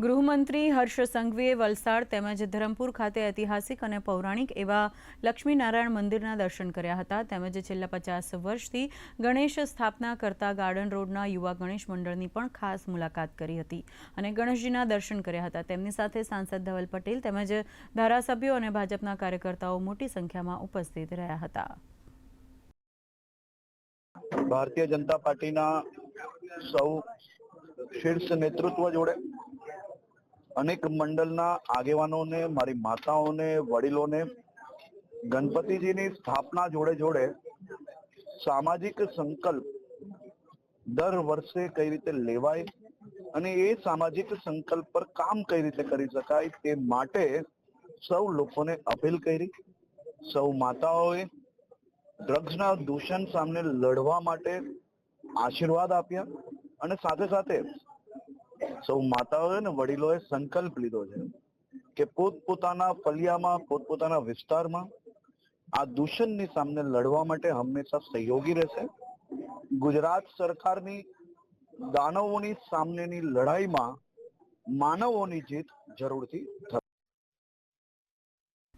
ગૃહમંત્રી હર્ષ સંઘવીએ વલસાડ તેમજ ધરમપુર ખાતે ઐતિહાસિક અને પૌરાણિક એવા લક્ષ્મીનારાયણ મંદિરના દર્શન કર્યા હતા તેમજ છેલ્લા 50 વર્ષથી ગણેશ સ્થાપના કરતા ગાર્ડન રોડના યુવા ગણેશ મંડળની પણ ખાસ મુલાકાત કરી હતી અને ગણેશજીના દર્શન કર્યા હતા। તેમની સાથે સાંસદ ધવલ પટેલ તેમજ ધારાસભ્યો અને ભાજપના કાર્યકર્તાઓ મોટી સંખ્યામાં ઉપસ્થિત રહ્યા હતા। ભારતીય જનતા પાર્ટીના સૌ શીર્ષ નેતૃત્વ જોડે અનેક મંડળના આગેવાનોને, મારી માતાઓને, વડીલોને ગણપતિજીની સ્થાપના જોડે જોડે સામાજિક સંકલ્પ દર વર્ષે કઈ રીતે લેવાય અને એ સામાજિક સંકલ્પ પર કામ કઈ રીતે કરી શકાય તે માટે સૌ લોકોને અપીલ કરી। સૌ માતાઓએ ડ્રગ્સના દૂષણ સામે લડવા માટે આશીર્વાદ આપ્યા અને સાથે સાથે સૌ માતાઓએ અને વડીલોએ સંકલ્પ લીધો છે કે પોતપોતાના ફળિયામાં, પોતપોતાના વિસ્તારમાં આ દૂષણની સામે લડવા માટે હંમેશા સહયોગી રહેશે। ગુજરાત સરકારની દાનવોની સામેની લડાઈમાં માનવોની જીત જરૂરથી થશે।